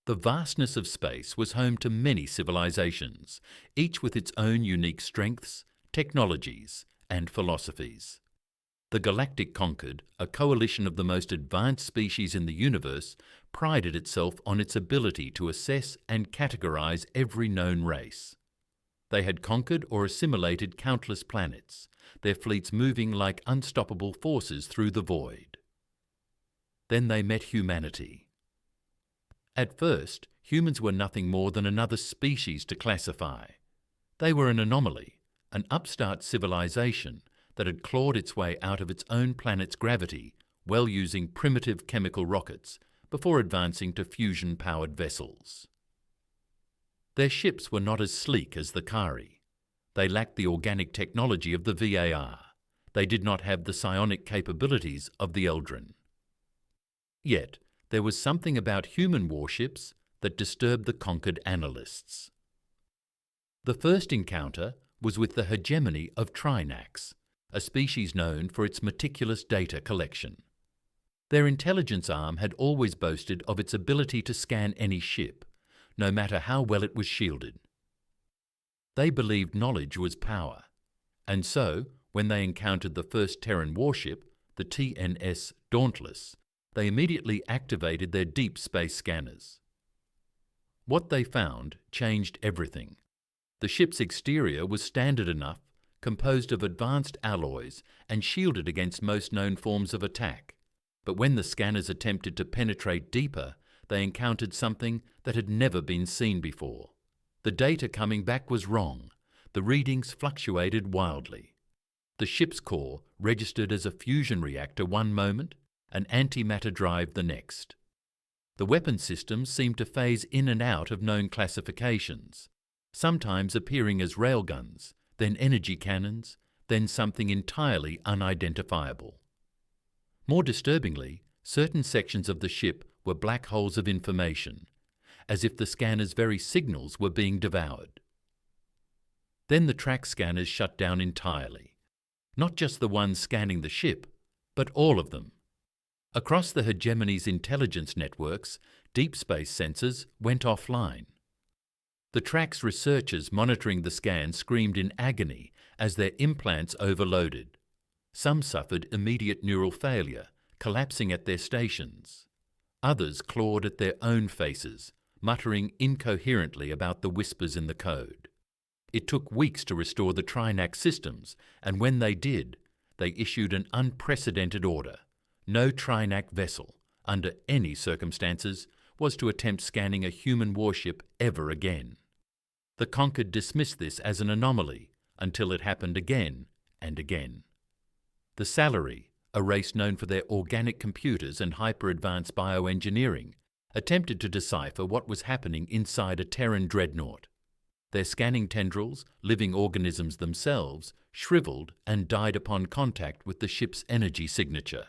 The vastness of space was home to many civilizations, each with its own unique strengths, technologies, and philosophies. The Galactic conquered, a coalition of the most advanced species in the universe, prided itself on its ability to assess and categorize every known race. They had conquered or assimilated countless planets, their fleets moving like unstoppable forces through the void. Then they met humanity. At first, humans were nothing more than another species to classify. They were an anomaly, an upstart civilization that had clawed its way out of its own planet's gravity while using primitive chemical rockets before advancing to fusion-powered vessels. Their ships were not as sleek as the Kari. They lacked the organic technology of the VAR. They did not have the psionic capabilities of the Eldrin. Yet, there was something about human warships that disturbed the conquered analysts. The first encounter was with the hegemony of Trinax, a species known for its meticulous data collection. Their intelligence arm had always boasted of its ability to scan any ship, no matter how well it was shielded. They believed knowledge was power, and so, when they encountered the first Terran warship, the TNS Dauntless, they immediately activated their deep space scanners. What they found changed everything. The ship's exterior was standard enough, composed of advanced alloys and shielded against most known forms of attack. But when the scanners attempted to penetrate deeper, they encountered something that had never been seen before. The data coming back was wrong. The readings fluctuated wildly. The ship's core registered as a fusion reactor one moment, an antimatter drive the next. The weapon systems seemed to phase in and out of known classifications, sometimes appearing as railguns, then energy cannons, then something entirely unidentifiable. More disturbingly, certain sections of the ship were black holes of information, as if the scanner's very signals were being devoured. Then the track scanners shut down entirely, not just the ones scanning the ship, but all of them. Across the hegemony's intelligence networks, deep space sensors went offline. The track's researchers monitoring the scan screamed in agony as their implants overloaded. Some suffered immediate neural failure, collapsing at their stations. Others clawed at their own faces, muttering incoherently about the whispers in the code. It took weeks to restore the Trinax systems, and when they did, they issued an unprecedented order. No Trinax vessel, under any circumstances, was to attempt scanning a human warship ever again. The conquered dismissed this as an anomaly until it happened again and again. The Salary, a race known for their organic computers and hyper-advanced bioengineering, attempted to decipher what was happening inside a Terran dreadnought. Their scanning tendrils, living organisms themselves, shriveled and died upon contact with the ship's energy signature.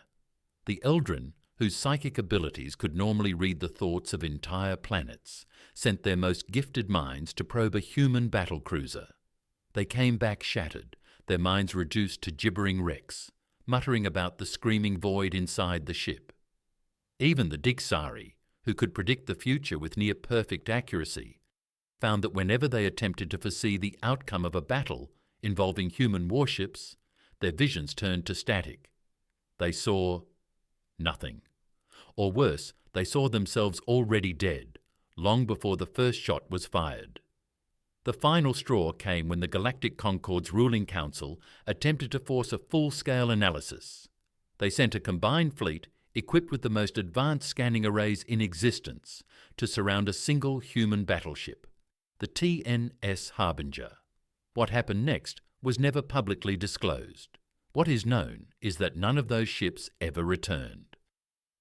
The Eldrin, whose psychic abilities could normally read the thoughts of entire planets, sent their most gifted minds to probe a human battlecruiser. They came back shattered, their minds reduced to gibbering wrecks, muttering about the screaming void inside the ship. Even the Digsari, who could predict the future with near-perfect accuracy, found that whenever they attempted to foresee the outcome of a battle involving human warships, their visions turned to static. They saw nothing. Or worse, they saw themselves already dead, long before the first shot was fired. The final straw came when the Galactic Concord's ruling council attempted to force a full-scale analysis. They sent a combined fleet equipped with the most advanced scanning arrays in existence to surround a single human battleship, the TNS Harbinger. What happened next was never publicly disclosed. What is known is that none of those ships ever returned.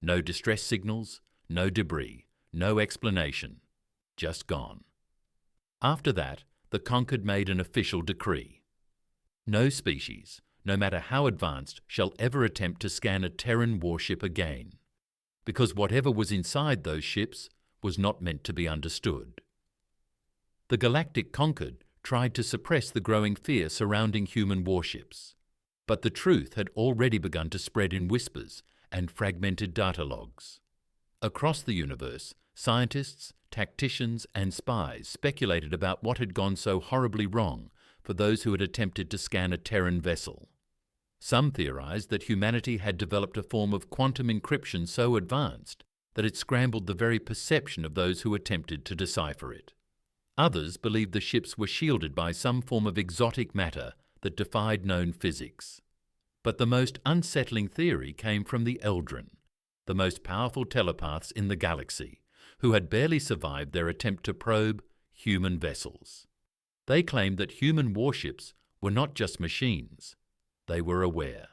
No distress signals, no debris, no explanation. Just gone. After that, the conquered made an official decree. No species, no matter how advanced, shall ever attempt to scan a Terran warship again, because whatever was inside those ships was not meant to be understood. The Galactic conquered tried to suppress the growing fear surrounding human warships, but the truth had already begun to spread in whispers and fragmented data logs. Across the universe, scientists, tacticians and spies speculated about what had gone so horribly wrong for those who had attempted to scan a Terran vessel. Some theorized that humanity had developed a form of quantum encryption so advanced that it scrambled the very perception of those who attempted to decipher it. Others believed the ships were shielded by some form of exotic matter that defied known physics. But the most unsettling theory came from the Eldrin, the most powerful telepaths in the galaxy, who had barely survived their attempt to probe human vessels. They claimed that human warships were not just machines, they were aware.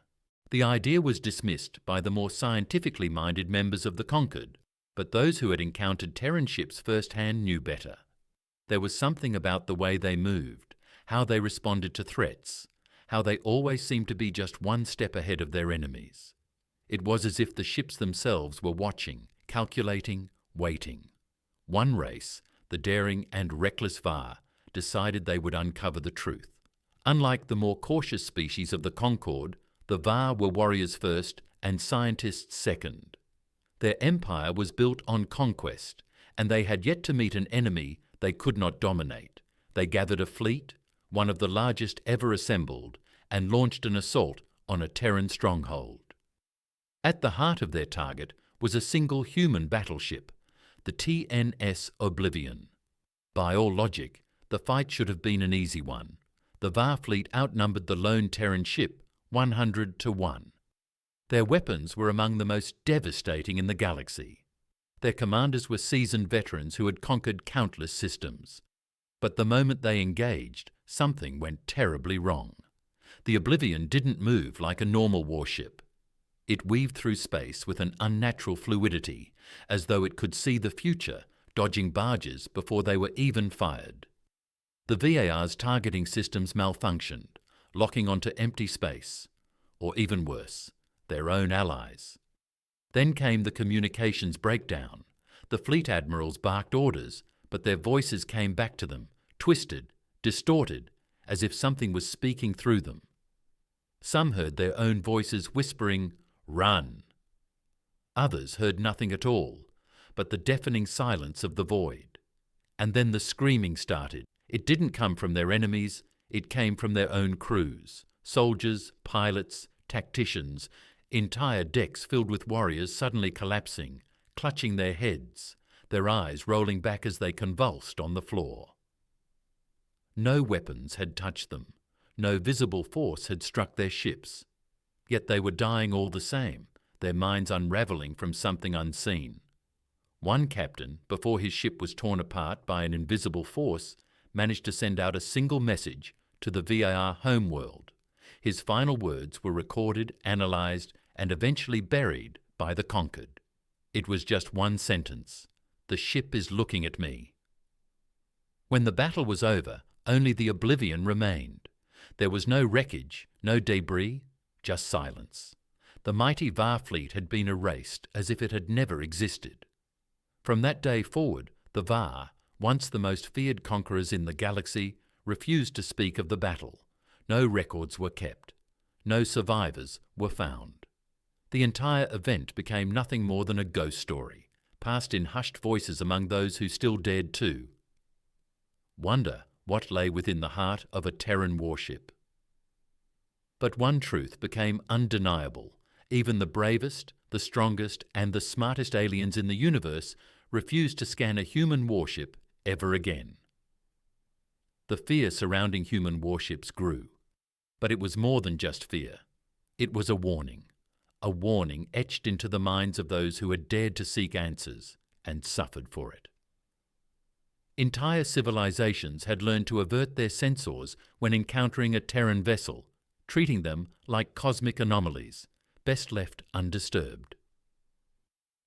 The idea was dismissed by the more scientifically minded members of the Conquered, but those who had encountered Terran ships firsthand knew better. There was something about the way they moved, how they responded to threats, how they always seemed to be just one step ahead of their enemies. It was as if the ships themselves were watching, calculating, waiting. One race, the daring and reckless Var, decided they would uncover the truth. Unlike the more cautious species of the Concord, the Var were warriors first and scientists second. Their empire was built on conquest, and they had yet to meet an enemy they could not dominate. They gathered a fleet, one of the largest ever assembled, and launched an assault on a Terran stronghold. At the heart of their target was a single human battleship, the TNS Oblivion. By all logic, the fight should have been an easy one. The Var fleet outnumbered the lone Terran ship 100 to 1. Their weapons were among the most devastating in the galaxy. Their commanders were seasoned veterans who had conquered countless systems. But the moment they engaged, something went terribly wrong. The Oblivion didn't move like a normal warship. It weaved through space with an unnatural fluidity, as though it could see the future, dodging barges before they were even fired. The VAR's targeting systems malfunctioned, locking onto empty space, or even worse, their own allies. Then came the communications breakdown. The fleet admirals barked orders, but their voices came back to them, twisted, distorted, as if something was speaking through them. Some heard their own voices whispering, "Run." Others heard nothing at all, but the deafening silence of the void. And then the screaming started. It didn't come from their enemies, it came from their own crews, soldiers, pilots, tacticians, entire decks filled with warriors suddenly collapsing, clutching their heads, their eyes rolling back as they convulsed on the floor. No weapons had touched them, no visible force had struck their ships, yet they were dying all the same, their minds unravelling from something unseen. One captain, before his ship was torn apart by an invisible force, managed to send out a single message to the VAR homeworld. His final words were recorded, analysed, and eventually buried by the Conquered. It was just one sentence: "The ship is looking at me." When the battle was over, only the Oblivion remained. There was no wreckage, no debris, just silence. The mighty Var fleet had been erased as if it had never existed. From that day forward, the Var, once the most feared conquerors in the galaxy, refused to speak of the battle. No records were kept. No survivors were found. The entire event became nothing more than a ghost story, passed in hushed voices among those who still dared to wonder what lay within the heart of a Terran warship. But one truth became undeniable. Even the bravest, the strongest, and the smartest aliens in the universe refused to scan a human warship ever again. The fear surrounding human warships grew. But it was more than just fear. It was a warning etched into the minds of those who had dared to seek answers and suffered for it. Entire civilizations had learned to avert their sensors when encountering a Terran vessel, treating them like cosmic anomalies, best left undisturbed.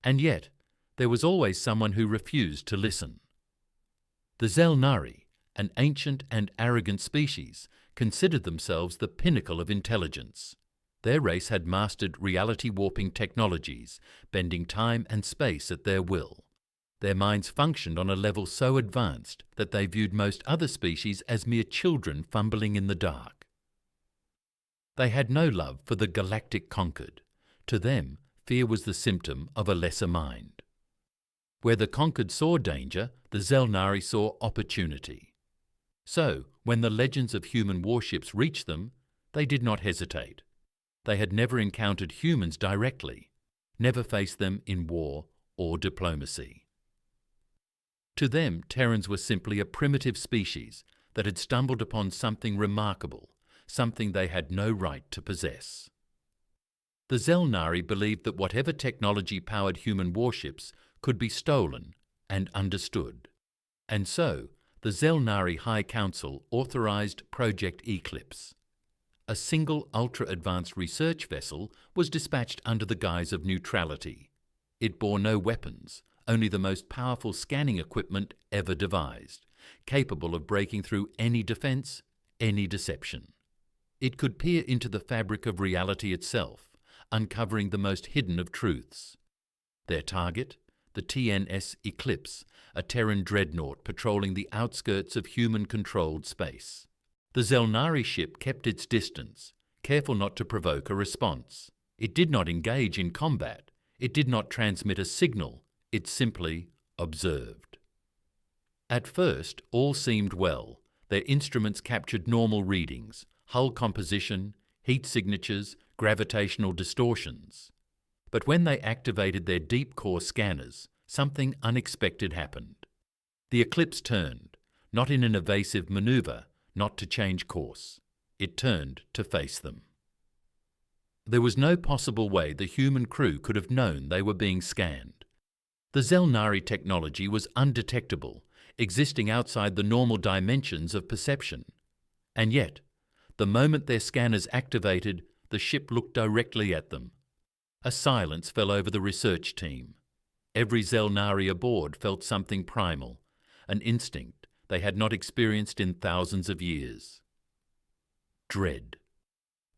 And yet, there was always someone who refused to listen. The Zelnari, an ancient and arrogant species, considered themselves the pinnacle of intelligence. Their race had mastered reality-warping technologies, bending time and space at their will. Their minds functioned on a level so advanced that they viewed most other species as mere children fumbling in the dark. They had no love for the Galactic Conquered. To them, fear was the symptom of a lesser mind. Where the Conquered saw danger, the Zelnari saw opportunity. So, when the legends of human warships reached them, they did not hesitate. They had never encountered humans directly, never faced them in war or diplomacy. To them, Terrans were simply a primitive species that had stumbled upon something remarkable, something they had no right to possess. The Zelnari believed that whatever technology-powered human warships could be stolen and understood. And so, the Zelnari High Council authorized Project Eclipse. A single ultra-advanced research vessel was dispatched under the guise of neutrality. It bore no weapons, only the most powerful scanning equipment ever devised, capable of breaking through any defense, any deception. It could peer into the fabric of reality itself, uncovering the most hidden of truths. Their target, the TNS Eclipse, a Terran dreadnought patrolling the outskirts of human-controlled space. The Zelnari ship kept its distance, careful not to provoke a response. It did not engage in combat. It did not transmit a signal. It simply observed. At first, all seemed well. Their instruments captured normal readings, hull composition, heat signatures, gravitational distortions. But when they activated their deep core scanners, something unexpected happened. The Eclipse turned, not in an evasive maneuver, not to change course. It turned to face them. There was no possible way the human crew could have known they were being scanned. The Zelnari technology was undetectable, existing outside the normal dimensions of perception. And yet, the moment their scanners activated, the ship looked directly at them. A silence fell over the research team. Every Zelnari aboard felt something primal, an instinct they had not experienced in thousands of years. Dread.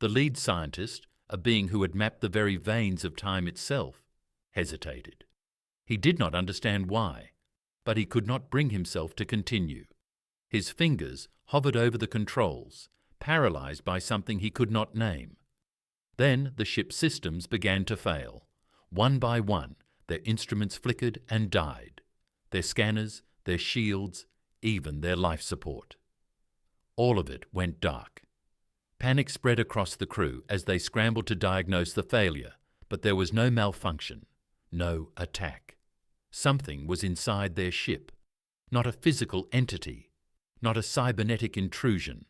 The lead scientist, a being who had mapped the very veins of time itself, hesitated. He did not understand why, but he could not bring himself to continue. His fingers hovered over the controls, paralyzed by something he could not name. Then the ship's systems began to fail. One by one, their instruments flickered and died. Their scanners, their shields, even their life support. All of it went dark. Panic spread across the crew as they scrambled to diagnose the failure, but there was no malfunction, no attack. Something was inside their ship. Not a physical entity, not a cybernetic intrusion.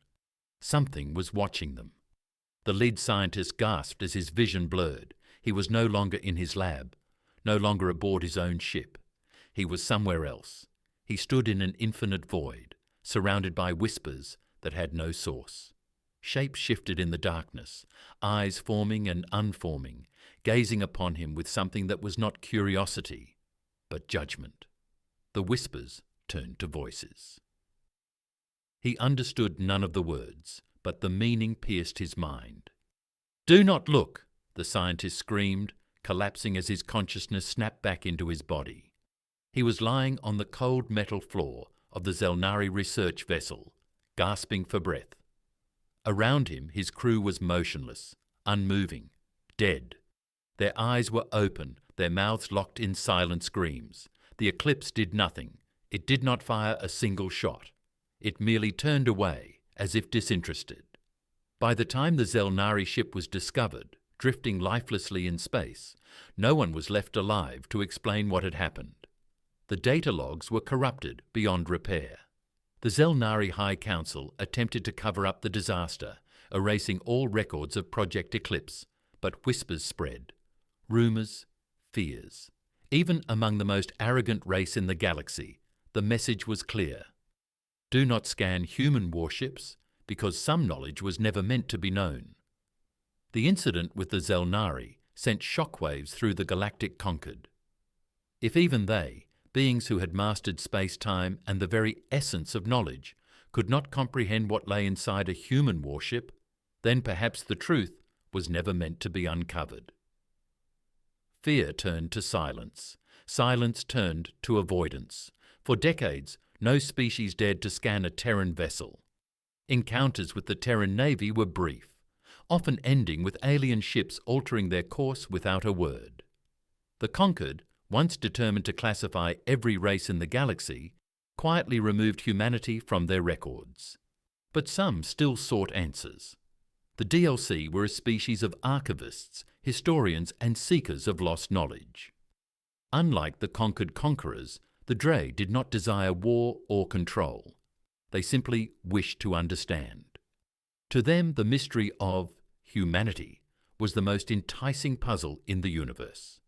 Something was watching them. The lead scientist gasped as his vision blurred. He was no longer in his lab, no longer aboard his own ship. He was somewhere else. He stood in an infinite void, surrounded by whispers that had no source. Shapes shifted in the darkness, eyes forming and unforming, gazing upon him with something that was not curiosity, but judgment. The whispers turned to voices. He understood none of the words, but the meaning pierced his mind. "Do not look!" the scientist screamed, collapsing as his consciousness snapped back into his body. He was lying on the cold metal floor of the Zelnari research vessel, gasping for breath. Around him, his crew was motionless, unmoving, dead. Their eyes were open, their mouths locked in silent screams. The Eclipse did nothing. It did not fire a single shot. It merely turned away, as if disinterested. By the time the Zelnari ship was discovered, drifting lifelessly in space, no one was left alive to explain what had happened. The data logs were corrupted beyond repair. The Zelnari High Council attempted to cover up the disaster, erasing all records of Project Eclipse, but whispers spread. Rumors, fears. Even among the most arrogant race in the galaxy, the message was clear. Do not scan human warships, because some knowledge was never meant to be known. The incident with the Zelnari sent shockwaves through the Galactic conquered. If even they, beings who had mastered space-time and the very essence of knowledge, could not comprehend what lay inside a human warship, then perhaps the truth was never meant to be uncovered. Fear turned to silence. Silence turned to avoidance. For decades, no species dared to scan a Terran vessel. Encounters with the Terran Navy were brief, often ending with alien ships altering their course without a word. The conquered, once determined to classify every race in the galaxy, quietly removed humanity from their records. But some still sought answers. The DLC were a species of archivists, historians and seekers of lost knowledge. Unlike the conquered conquerors, the Dre did not desire war or control. They simply wished to understand. To them, the mystery of humanity was the most enticing puzzle in the universe.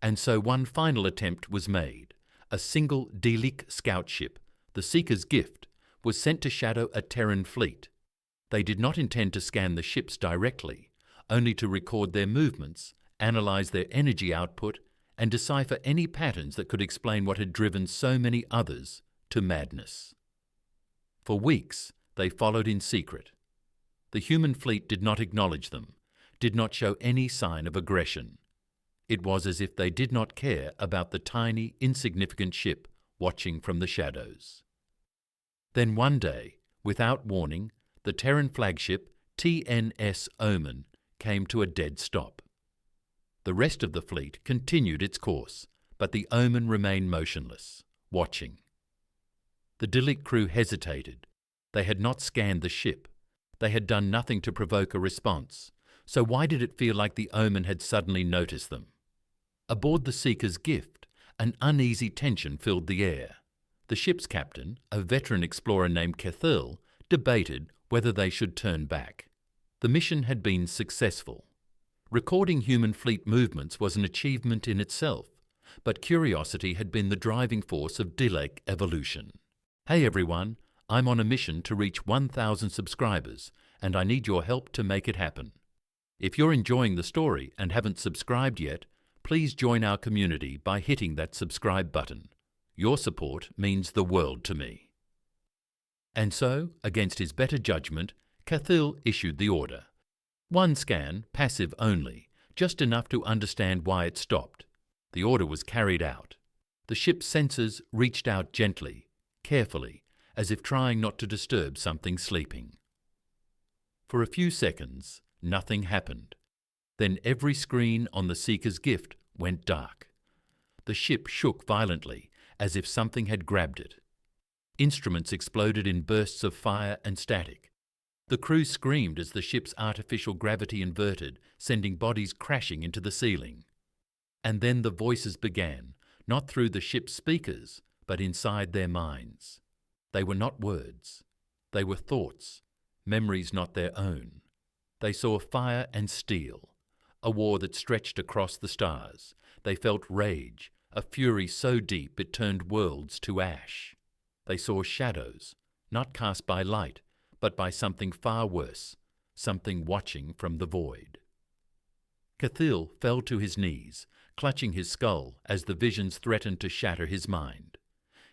And so one final attempt was made. A single Delik scout ship, the Seeker's Gift, was sent to shadow a Terran fleet. They did not intend to scan the ships directly, only to record their movements, analyze their energy output, and decipher any patterns that could explain what had driven so many others to madness. For weeks, they followed in secret. The human fleet did not acknowledge them, did not show any sign of aggression. It was as if they did not care about the tiny, insignificant ship watching from the shadows. Then one day, without warning, the Terran flagship TNS Omen came to a dead stop. The rest of the fleet continued its course, but the Omen remained motionless, watching. The Delik crew hesitated. They had not scanned the ship. They had done nothing to provoke a response. So why did it feel like the Omen had suddenly noticed them? Aboard the Seeker's Gift, an uneasy tension filled the air. The ship's captain, a veteran explorer named Cathil, debated whether they should turn back. The mission had been successful. Recording human fleet movements was an achievement in itself, but curiosity had been the driving force of Delik evolution. Hey everyone, I'm on a mission to reach 1,000 subscribers, and I need your help to make it happen. If you're enjoying the story and haven't subscribed yet, please join our community by hitting that subscribe button. Your support means the world to me. And so, against his better judgment, Cathil issued the order. One scan, passive only, just enough to understand why it stopped. The order was carried out. The ship's sensors reached out gently, carefully, as if trying not to disturb something sleeping. For a few seconds, nothing happened. Then every screen on the Seeker's Gift went dark. The ship shook violently, as if something had grabbed it. Instruments exploded in bursts of fire and static. The crew screamed as the ship's artificial gravity inverted, sending bodies crashing into the ceiling. And then the voices began, not through the ship's speakers, but inside their minds. They were not words. They were thoughts, memories not their own. They saw fire and steel, a war that stretched across the stars. They felt rage, a fury so deep it turned worlds to ash. They saw shadows, not cast by light, but by something far worse, something watching from the void. Cathil fell to his knees, clutching his skull as the visions threatened to shatter his mind.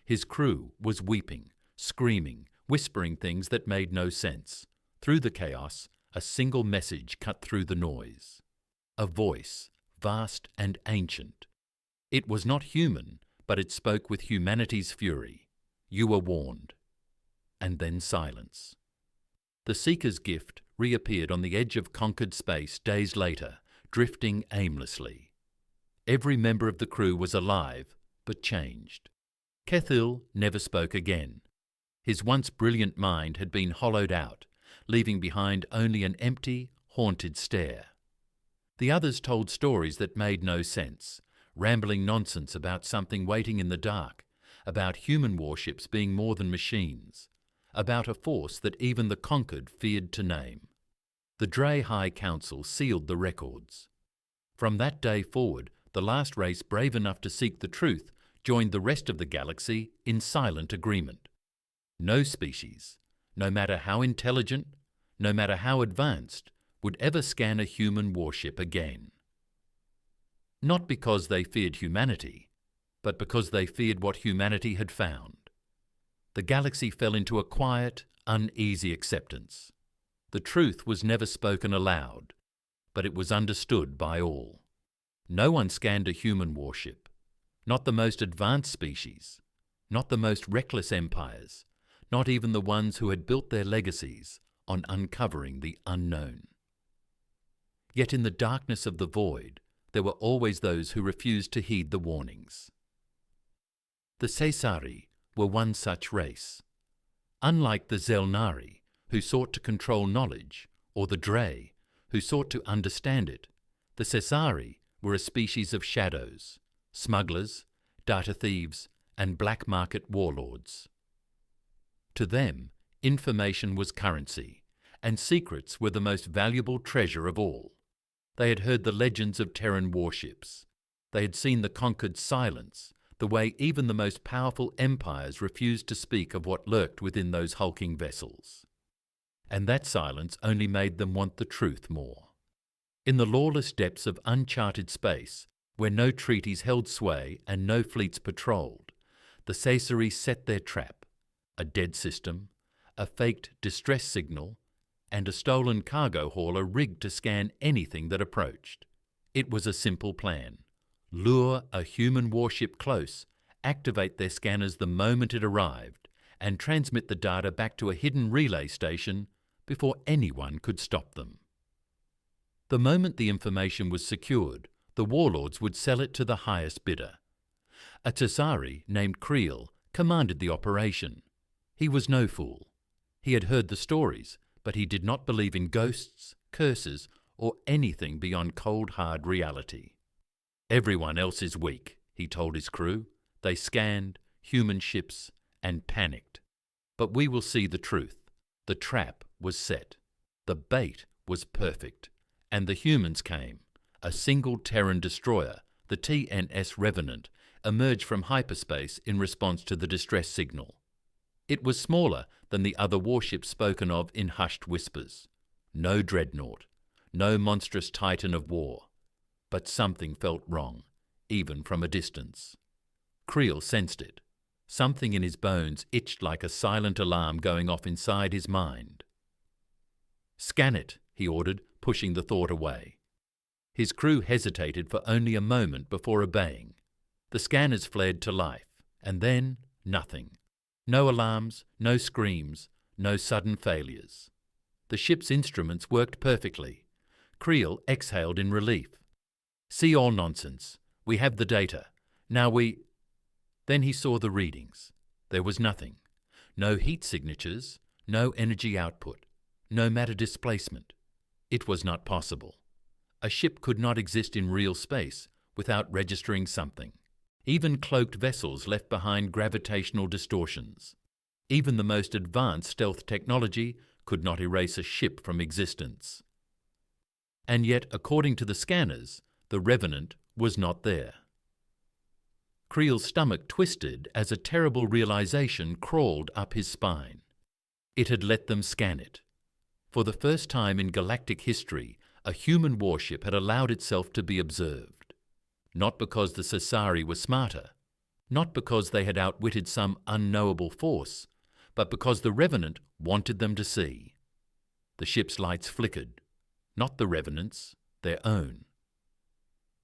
His crew was weeping, screaming, whispering things that made no sense. Through the chaos, a single message cut through the noise. A voice, vast and ancient. It was not human, but it spoke with humanity's fury. You were warned. And then silence. The Seeker's Gift reappeared on the edge of conquered space days later, drifting aimlessly. Every member of the crew was alive, but changed. Cathil never spoke again. His once brilliant mind had been hollowed out, leaving behind only an empty, haunted stare. The others told stories that made no sense, rambling nonsense about something waiting in the dark, about human warships being more than machines, about a force that even the conquered feared to name. The Dre High Council sealed the records. From that day forward, the last race brave enough to seek the truth joined the rest of the galaxy in silent agreement. No species, no matter how intelligent, no matter how advanced, would ever scan a human warship again. Not because they feared humanity, but because they feared what humanity had found. The galaxy fell into a quiet, uneasy acceptance. The truth was never spoken aloud, but it was understood by all. No one scanned a human warship, not the most advanced species, not the most reckless empires, not even the ones who had built their legacies on uncovering the unknown. Yet in the darkness of the void, there were always those who refused to heed the warnings. The Caesari, were one such race. Unlike the Zelnari, who sought to control knowledge, or the Dre, who sought to understand it, the Cesari were a species of shadows, smugglers, data thieves, and black market warlords. To them, information was currency, and secrets were the most valuable treasure of all. They had heard the legends of Terran warships. They had seen the conquered silence, the way even the most powerful empires refused to speak of what lurked within those hulking vessels. And that silence only made them want the truth more. In the lawless depths of uncharted space, where no treaties held sway and no fleets patrolled, the Cesari set their trap: a dead system, a faked distress signal, and a stolen cargo hauler rigged to scan anything that approached. It was a simple plan: lure a human warship close, activate their scanners the moment it arrived, and transmit the data back to a hidden relay station before anyone could stop them. The moment the information was secured, the warlords would sell it to the highest bidder. A Cesari named Creel commanded the operation. He was no fool. He had heard the stories, but he did not believe in ghosts, curses, or anything beyond cold, hard reality. "Everyone else is weak," he told his crew. "They scanned human ships and panicked. But we will see the truth. The trap was set. The bait was perfect. And the humans came. A single Terran destroyer, the TNS Revenant, emerged from hyperspace in response to the distress signal. It was smaller than the other warships spoken of in hushed whispers. No dreadnought, no monstrous titan of war. But something felt wrong, even from a distance. Creel sensed it. Something in his bones itched like a silent alarm going off inside his mind. "Scan it," he ordered, pushing the thought away. His crew hesitated for only a moment before obeying. The scanners flared to life, and then nothing. No alarms, no screams, no sudden failures. The ship's instruments worked perfectly. Creel exhaled in relief. "See all nonsense. We have the data. Now we—" Then he saw the readings. There was nothing. No heat signatures, no energy output, no matter displacement. It was not possible. A ship could not exist in real space without registering something. Even cloaked vessels left behind gravitational distortions. Even the most advanced stealth technology could not erase a ship from existence. And yet, according to the scanners, the Revenant was not there. Creel's stomach twisted as a terrible realization crawled up his spine. It had let them scan it. For the first time in galactic history, a human warship had allowed itself to be observed. Not because the Cesari were smarter, not because they had outwitted some unknowable force, but because the Revenant wanted them to see. The ship's lights flickered, not the Revenant's, their own.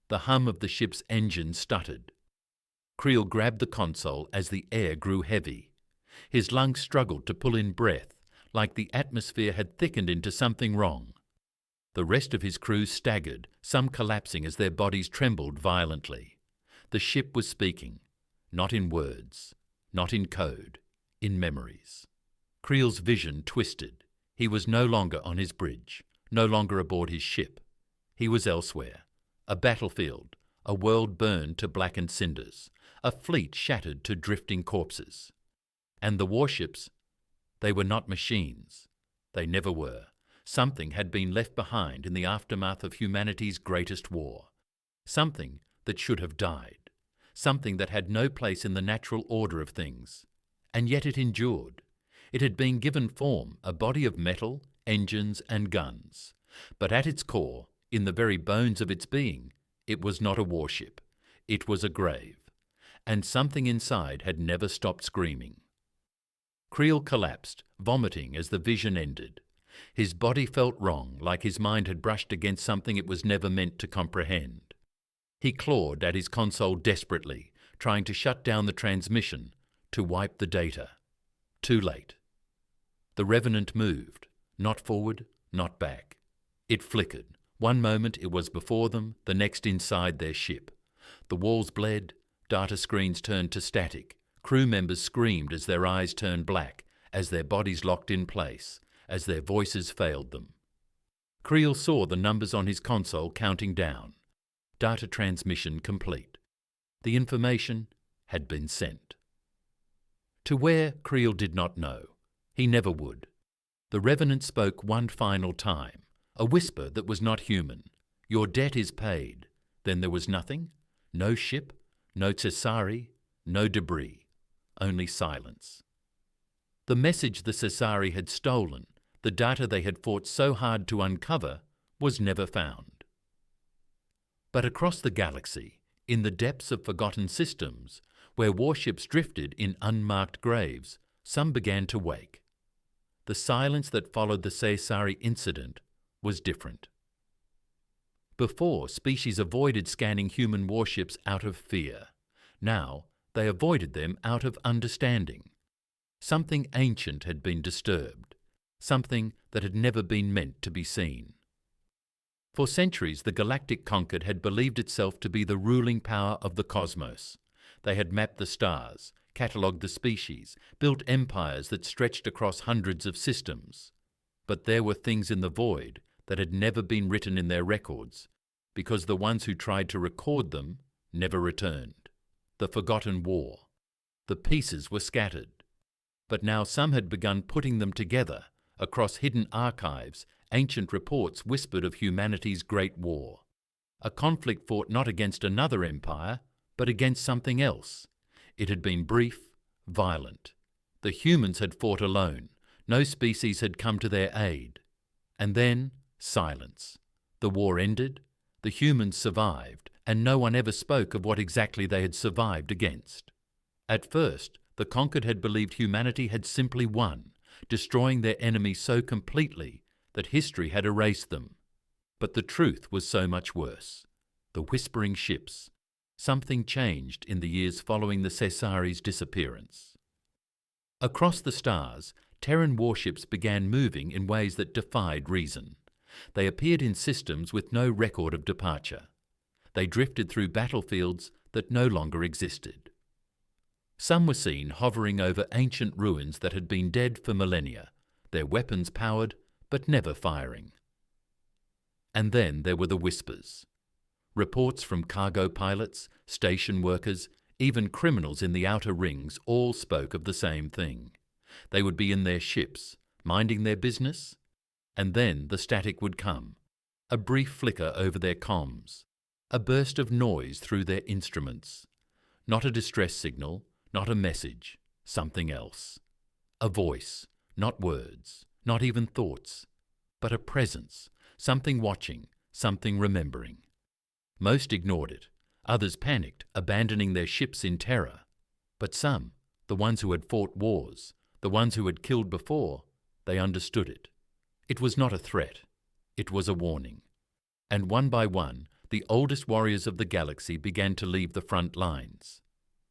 The hum of the ship's engine stuttered. Creel grabbed the console as the air grew heavy. His lungs struggled to pull in breath, like the atmosphere had thickened into something wrong. The rest of his crew staggered, some collapsing as their bodies trembled violently. The ship was speaking, not in words, not in code, in memories. Creel's vision twisted. He was no longer on his bridge, no longer aboard his ship. He was elsewhere. A battlefield, a world burned to blackened cinders, a fleet shattered to drifting corpses. And the warships, they were not machines. They never were. Something had been left behind in the aftermath of humanity's greatest war. Something that should have died. Something that had no place in the natural order of things. And yet it endured. It had been given form, a body of metal, engines and guns. But at its core, in the very bones of its being, it was not a warship. It was a grave. And something inside had never stopped screaming. Creel collapsed, vomiting as the vision ended. His body felt wrong, like his mind had brushed against something it was never meant to comprehend. He clawed at his console desperately, trying to shut down the transmission, to wipe the data. Too late. The Revenant moved, not forward, not back. It flickered. One moment it was before them, the next inside their ship. The walls bled, data screens turned to static, Crew members screamed as their eyes turned black, as their bodies locked in place, as their voices failed them. Creel saw the numbers on his console counting down. Data transmission complete. The information had been sent. To where, Creel did not know. He never would. The Revenant spoke one final time, a whisper that was not human. Your debt is paid. Then there was nothing. No ship, no Cesari, no debris. Only silence. The message the Cesari had stolen, the data they had fought so hard to uncover, was never found. But across the galaxy, in the depths of forgotten systems, where warships drifted in unmarked graves, some began to wake. The silence that followed the Cesari incident was different. Before, species avoided scanning human warships out of fear. Now, they avoided them out of understanding. Something ancient had been disturbed, something that had never been meant to be seen. For centuries, the Galactic Concord had believed itself to be the ruling power of the cosmos. They had mapped the stars, catalogued the species, built empires that stretched across hundreds of systems. But there were things in the void that had never been written in their records, because the ones who tried to record them never returned. The forgotten war. The pieces were scattered. But now some had begun putting them together. Across hidden archives, ancient reports whispered of humanity's great war. A conflict fought not against another empire, but against something else. It had been brief, violent. The humans had fought alone. No species had come to their aid. And then, silence. The war ended, the humans survived, and no one ever spoke of what exactly they had survived against. At first, the Conquered had believed humanity had simply won, destroying their enemy so completely that history had erased them. But the truth was so much worse. The whispering ships. Something changed in the years following the Cesari's disappearance. Across the stars, Terran warships began moving in ways that defied reason. They appeared in systems with no record of departure. They drifted through battlefields that no longer existed. Some were seen hovering over ancient ruins that had been dead for millennia, their weapons powered but never firing. And then there were the whispers. Reports from cargo pilots, station workers, even criminals in the outer rings all spoke of the same thing. They would be in their ships, minding their business, and then the static would come, a brief flicker over their comms, a burst of noise through their instruments. Not a distress signal, not a message, something else. A voice, not words, not even thoughts, but a presence, something watching, something remembering. Most ignored it. Others panicked, abandoning their ships in terror. But some, the ones who had fought wars, the ones who had killed before, they understood it. It was not a threat. It was a warning. And one by one, the oldest warriors of the galaxy began to leave the front lines.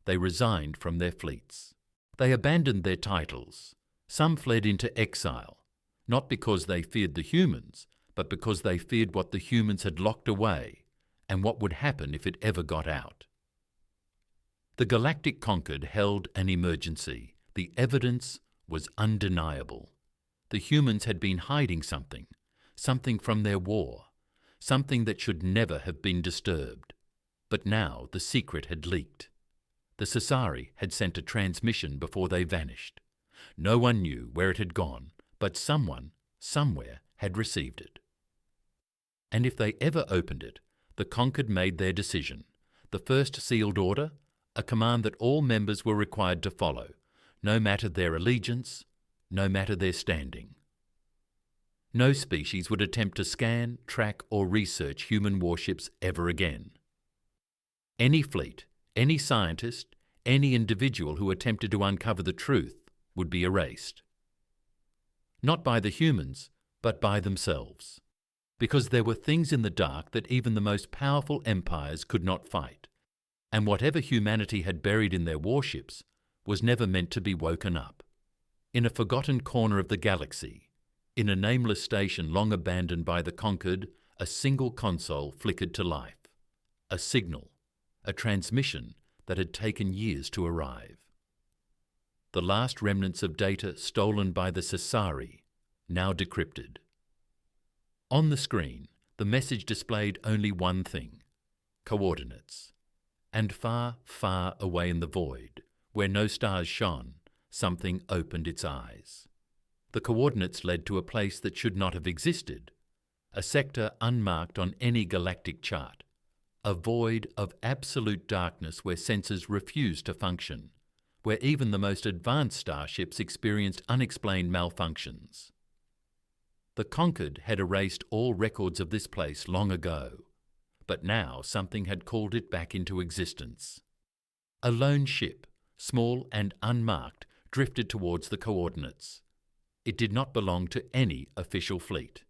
They resigned from their fleets. They abandoned their titles. Some fled into exile, not because they feared the humans, but because they feared what the humans had locked away and what would happen if it ever got out. The Galactic Concord held an emergency. The evidence was undeniable. The humans had been hiding something, something from their war, something that should never have been disturbed. But now the secret had leaked. The Cesari had sent a transmission before they vanished. No one knew where it had gone, but someone, somewhere, had received it. And if they ever opened it, the Conquered made their decision. The first sealed order, a command that all members were required to follow, no matter their allegiance, no matter their standing. No species would attempt to scan, track, or research human warships ever again. Any fleet, any scientist, any individual who attempted to uncover the truth would be erased. Not by the humans, but by themselves. Because there were things in the dark that even the most powerful empires could not fight, and whatever humanity had buried in their warships was never meant to be woken up. In a forgotten corner of the galaxy, in a nameless station long abandoned by the Conquered, a single console flickered to life. A signal, a transmission that had taken years to arrive. the last remnants of data stolen by the SciFi, now decrypted. On the screen, the message displayed only one thing: coordinates. And far, far away in the void, where no stars shone, something opened its eyes. The coordinates led to a place that should not have existed, a sector unmarked on any galactic chart, a void of absolute darkness where sensors refused to function, where even the most advanced starships experienced unexplained malfunctions. The Conquered had erased all records of this place long ago, but now something had called it back into existence. A lone ship, small and unmarked, drifted towards the coordinates. It did not belong to any official fleet.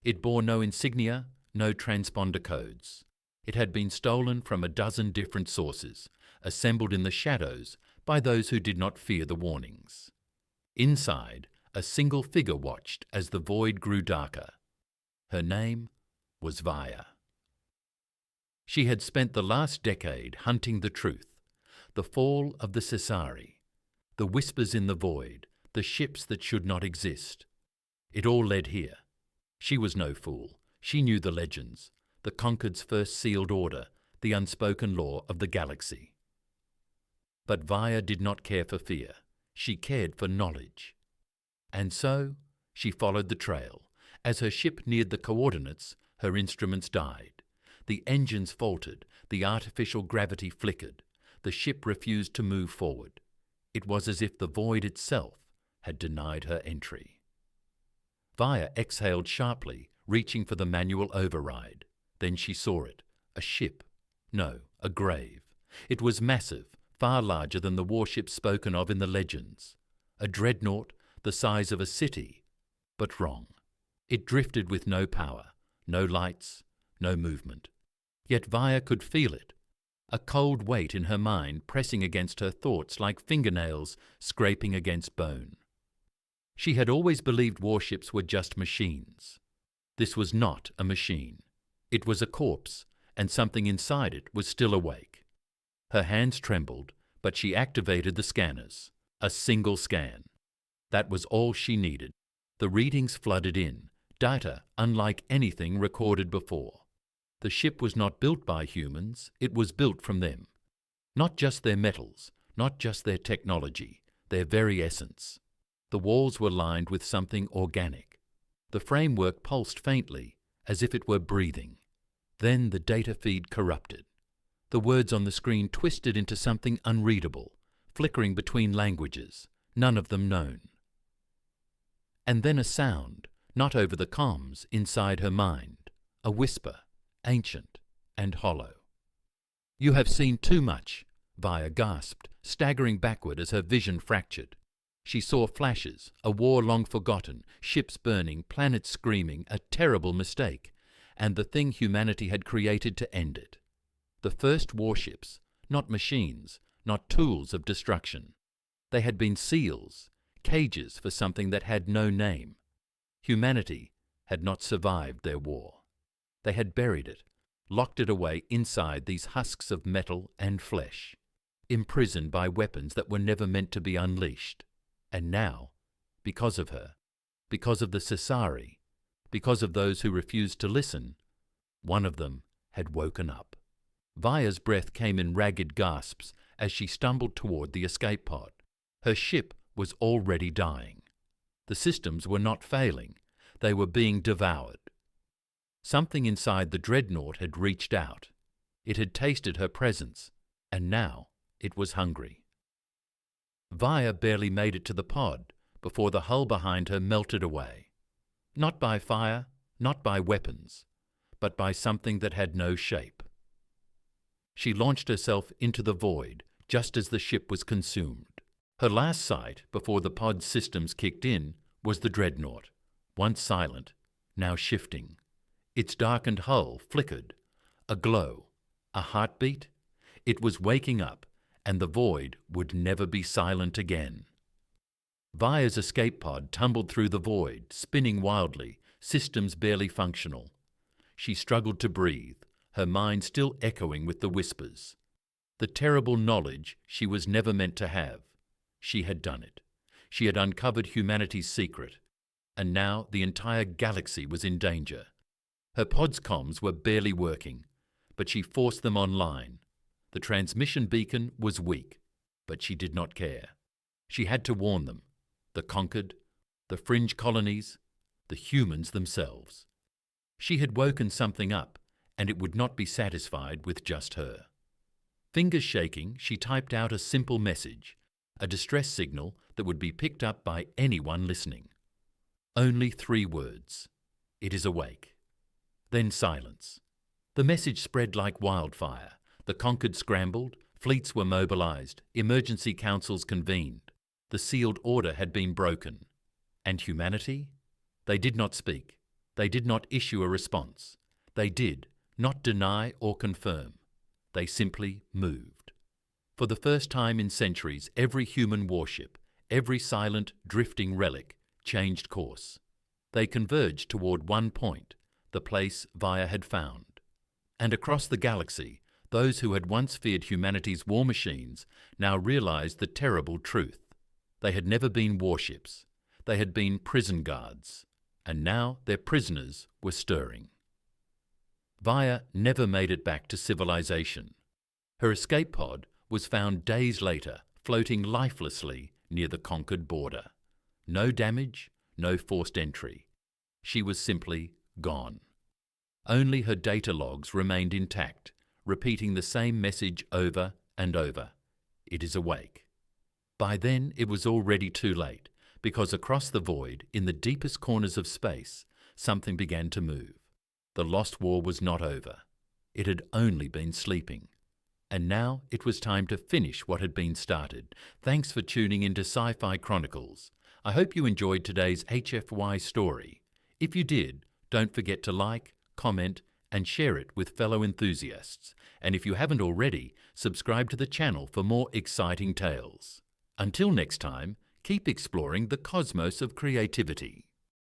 It bore no insignia, no transponder codes. It had been stolen from a dozen different sources, assembled in the shadows by those who did not fear the warnings. Inside, a single figure watched as the void grew darker. Her name was Vaya. She had spent the last decade hunting the truth, the fall of the SciFi, the whispers in the void, the ships that should not exist. It all led here. She was no fool. She knew the legends, the Conquered's first sealed order, the unspoken law of the galaxy. But Vaya did not care for fear. She cared for knowledge. And so she followed the trail. As her ship neared the coordinates, her instruments died. The engines faltered, the artificial gravity flickered. The ship refused to move forward. It was as if the void itself had denied her entry. Vaya exhaled sharply, reaching for the manual override. Then she saw it, a ship. No, a grave. It was massive, far larger than the warships spoken of in the legends. A dreadnought, the size of a city, but wrong. It drifted with no power, no lights, no movement. Yet Vaya could feel it, a cold weight in her mind pressing against her thoughts like fingernails scraping against bone. She had always believed warships were just machines. This was not a machine. It was a corpse, and something inside it was still awake. Her hands trembled, but she activated the scanners. A single scan. That was all she needed. The readings flooded in, data unlike anything recorded before. The ship was not built by humans, it was built from them. Not just their metals, not just their technology, their very essence. The walls were lined with something organic. The framework pulsed faintly, as if it were breathing. Then the data feed corrupted. The words on the screen twisted into something unreadable, flickering between languages, none of them known. And then a sound, not over the comms, inside her mind, a whisper, ancient and hollow. "You have seen too much," Vaya gasped, staggering backward as her vision fractured. She saw flashes, a war long forgotten, ships burning, planets screaming, a terrible mistake, and the thing humanity had created to end it. The first warships, not machines, not tools of destruction. They had been seals, cages for something that had no name. Humanity had not survived their war. They had buried it, locked it away inside these husks of metal and flesh, imprisoned by weapons that were never meant to be unleashed. And now, because of her, because of the SciFi, because of those who refused to listen, one of them had woken up. Vaya's breath came in ragged gasps as she stumbled toward the escape pod. Her ship was already dying. The systems were not failing, they were being devoured. Something inside the dreadnought had reached out. It had tasted her presence, and now it was hungry. Vaya barely made it to the pod before the hull behind her melted away. Not by fire, not by weapons, but by something that had no shape. She launched herself into the void just as the ship was consumed. Her last sight before the pod's systems kicked in was the dreadnought, once silent, now shifting. Its darkened hull flickered, a glow, a heartbeat. It was waking up, and the void would never be silent again. Vaya's escape pod tumbled through the void, spinning wildly, systems barely functional. She struggled to breathe, her mind still echoing with the whispers. The terrible knowledge she was never meant to have. She had done it. She had uncovered humanity's secret, and now the entire galaxy was in danger. Her pod's comms were barely working, but she forced them online. The transmission beacon was weak, but she did not care. She had to warn them, the conquered, the fringe colonies, the humans themselves. She had woken something up, and it would not be satisfied with just her. Fingers shaking, she typed out a simple message, a distress signal that would be picked up by anyone listening. Only 3 words. It is awake. Then silence. The message spread like wildfire. The conquered scrambled, fleets were mobilized, emergency councils convened. The sealed order had been broken. And humanity? They did not speak. They did not issue a response. They did not deny or confirm. They simply moved. For the first time in centuries, every human warship, every silent, drifting relic, changed course. They converged toward one point, the place Vaya had found. And across the galaxy, those who had once feared humanity's war machines now realized the terrible truth. They had never been warships. They had been prison guards. And now their prisoners were stirring. Vaya never made it back to civilization. Her escape pod was found days later, floating lifelessly near the conquered border. No damage, no forced entry. She was simply gone. Only her data logs remained intact, repeating the same message over and over. It is awake. By then it was already too late, because across the void, in the deepest corners of space, something began to move. The lost war was not over. It had only been sleeping. And now it was time to finish what had been started. Thanks for tuning into Sci-Fi Chronicles. I hope you enjoyed today's HFY story. If you did, don't forget to like, comment, and share it with fellow enthusiasts. And if you haven't already, subscribe to the channel for more exciting tales. Until next time, keep exploring the cosmos of creativity.